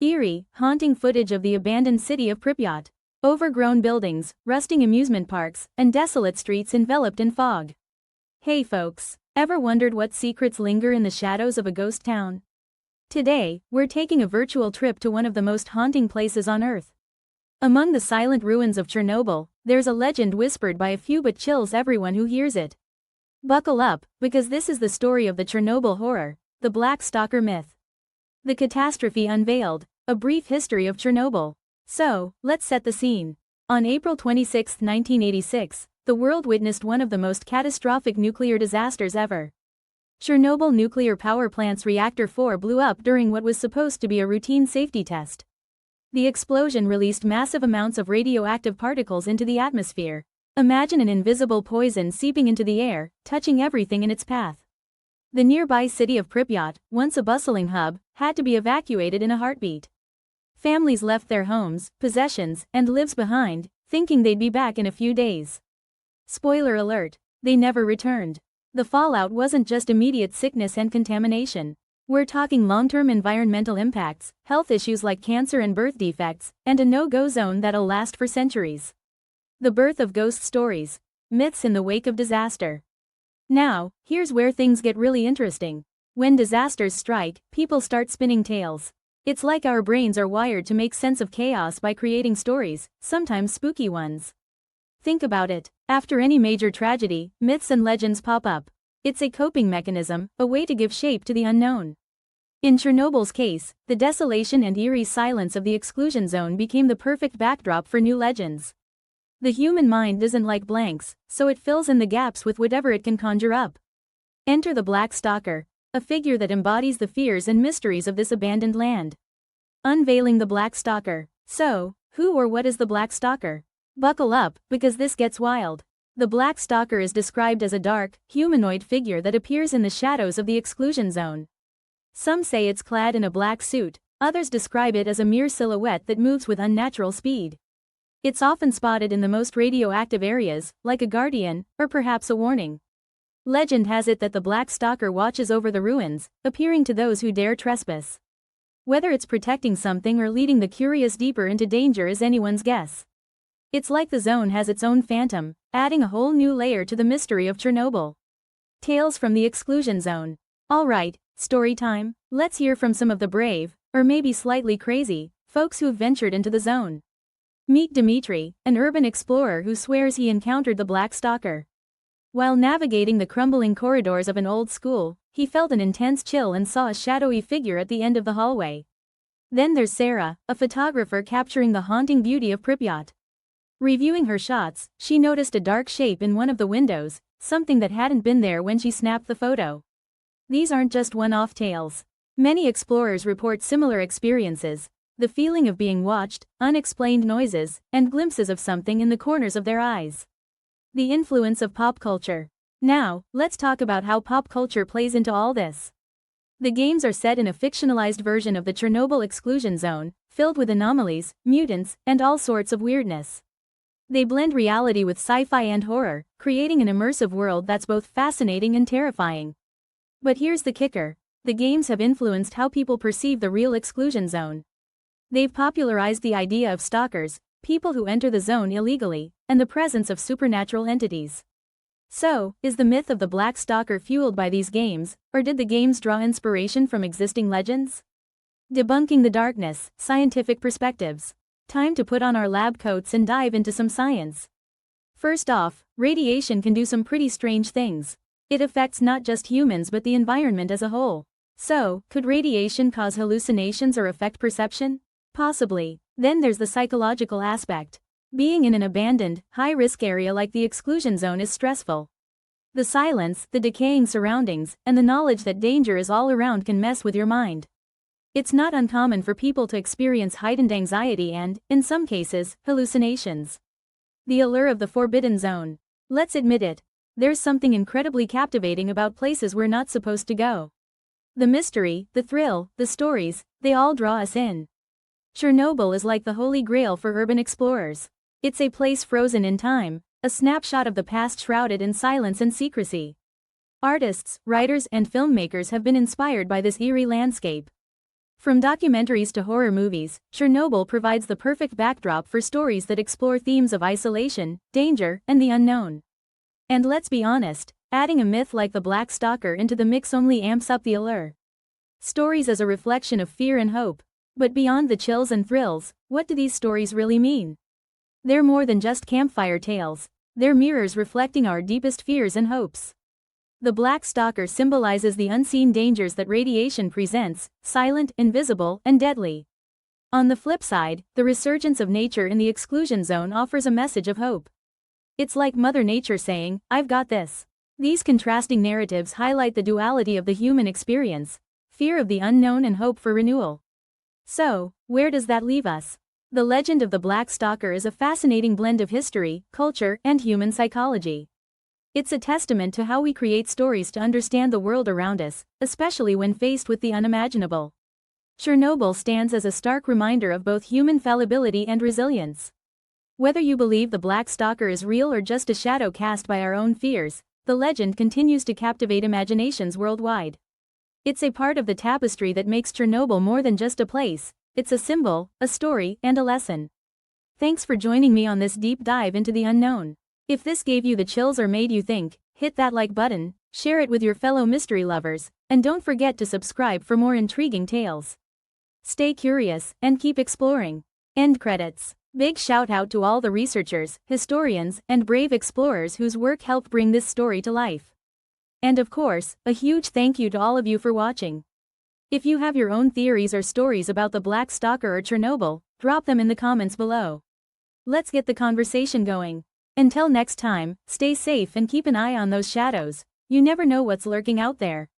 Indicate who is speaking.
Speaker 1: Eerie, haunting footage of the abandoned city of Pripyat. Overgrown buildings, rusting amusement parks, and desolate streets enveloped in fog. Hey folks, ever wondered what secrets linger in the shadows of a ghost town? Today, we're taking a virtual trip to one of the most haunting places on Earth. Among the silent ruins of Chernobyl, there's a legend whispered by a few but chills everyone who hears it. Buckle up, because this is the story of the Chernobyl horror, the Black Stalker myth. The catastrophe unveiled, a brief history of Chernobyl. So, let's set the scene. On April 26, 1986, the world witnessed one of the most catastrophic nuclear disasters ever. Chernobyl nuclear power plant's reactor 4 blew up during what was supposed to be a routine safety test. The explosion released massive amounts of radioactive particles into the atmosphere. Imagine an invisible poison seeping into the air, touching everything in its path. The nearby city of Pripyat, once a bustling hub, had to be evacuated in a heartbeat. Families left their homes, possessions, and lives behind, thinking they'd be back in a few days. Spoiler alert, they never returned. The fallout wasn't just immediate sickness and contamination. We're talking long-term environmental impacts, health issues like cancer and birth defects, and a no-go zone that'll last for centuries. The birth of ghost stories. Myths in the wake of disaster. Now, here's where things get really interesting. When disasters strike, people start spinning tales. It's like our brains are wired to make sense of chaos by creating stories, sometimes spooky ones. Think about it. After any major tragedy, myths and legends pop up. It's a coping mechanism, a way to give shape to the unknown. In Chernobyl's case, the desolation and eerie silence of the exclusion zone became the perfect backdrop for new legends. The human mind isn't like blanks, so it fills in the gaps with whatever it can conjure up. Enter the Black Stalker, a figure that embodies the fears and mysteries of this abandoned land. Unveiling the Black Stalker. So, who or what is the Black Stalker? Buckle up, because this gets wild. The Black Stalker is described as a dark, humanoid figure that appears in the shadows of the exclusion zone. Some say it's clad in a black suit, others describe it as a mere silhouette that moves with unnatural speed. It's often spotted in the most radioactive areas, like a guardian, or perhaps a warning. Legend has it that the Black Stalker watches over the ruins, appearing to those who dare trespass. Whether it's protecting something or leading the curious deeper into danger is anyone's guess. It's like the zone has its own phantom, adding a whole new layer to the mystery of Chernobyl. Tales from the exclusion zone. Alright, story time. Let's hear from some of the brave, or maybe slightly crazy, folks who've ventured into the zone. Meet Dmitry, an urban explorer who swears he encountered the Black Stalker. While navigating the crumbling corridors of an old school, he felt an intense chill and saw a shadowy figure at the end of the hallway. Then there's Sarah, a photographer capturing the haunting beauty of Pripyat. Reviewing her shots, she noticed a dark shape in one of the windows, something that hadn't been there when she snapped the photo. These aren't just one-off tales. Many explorers report similar experiences. The feeling of being watched, unexplained noises, and glimpses of something in the corners of their eyes. The influence of pop culture. Now, let's talk about how pop culture plays into all this. The games are set in a fictionalized version of the Chernobyl exclusion zone, filled with anomalies, mutants, and all sorts of weirdness. They blend reality with sci-fi and horror, creating an immersive world that's both fascinating and terrifying. But here's the kicker. The games have influenced how people perceive the real exclusion zone. They've popularized the idea of stalkers, people who enter the zone illegally, and the presence of supernatural entities. So, is the myth of the Black Stalker fueled by these games, or did the games draw inspiration from existing legends? Debunking the darkness, scientific perspectives. Time to put on our lab coats and dive into some science. First off, radiation can do some pretty strange things. It affects not just humans but the environment as a whole. So, could radiation cause hallucinations or affect perception? Possibly. Then there's the psychological aspect. Being in an abandoned, high-risk area like the exclusion zone is stressful. The silence, the decaying surroundings, and the knowledge that danger is all around can mess with your mind. It's not uncommon for people to experience heightened anxiety and, in some cases, hallucinations. The allure of the forbidden zone. Let's admit it. There's something incredibly captivating about places we're not supposed to go. The mystery, the thrill, the stories, they all draw us in. Chernobyl is like the holy grail for urban explorers. It's a place frozen in time, a snapshot of the past shrouded in silence and secrecy. Artists, writers, and filmmakers have been inspired by this eerie landscape. From documentaries to horror movies, Chernobyl provides the perfect backdrop for stories that explore themes of isolation, danger, and the unknown. And let's be honest, adding a myth like the Black Stalker into the mix only amps up the allure. Stories as a reflection of fear and hope. But beyond the chills and thrills, what do these stories really mean? They're more than just campfire tales. They're mirrors reflecting our deepest fears and hopes. The Black Stalker symbolizes the unseen dangers that radiation presents, silent, invisible, and deadly. On the flip side, the resurgence of nature in the exclusion zone offers a message of hope. It's like Mother Nature saying, "I've got this." These contrasting narratives highlight the duality of the human experience: fear of the unknown and hope for renewal. So, where does that leave us? The legend of the Black Stalker is a fascinating blend of history, culture, and human psychology. It's a testament to how we create stories to understand the world around us, especially when faced with the unimaginable. Chernobyl stands as a stark reminder of both human fallibility and resilience. Whether you believe the Black Stalker is real or just a shadow cast by our own fears, the legend continues to captivate imaginations worldwide. It's a part of the tapestry that makes Chernobyl more than just a place. It's a symbol, a story, and a lesson. Thanks for joining me on this deep dive into the unknown. If this gave you the chills or made you think, hit that like button, share it with your fellow mystery lovers, and don't forget to subscribe for more intriguing tales. Stay curious, and keep exploring. End credits. Big shout out to all the researchers, historians, and brave explorers whose work helped bring this story to life. And of course, a huge thank you to all of you for watching. If you have your own theories or stories about the Black Stalker or Chernobyl, drop them in the comments below. Let's get the conversation going. Until next time, stay safe and keep an eye on those shadows. You never know what's lurking out there.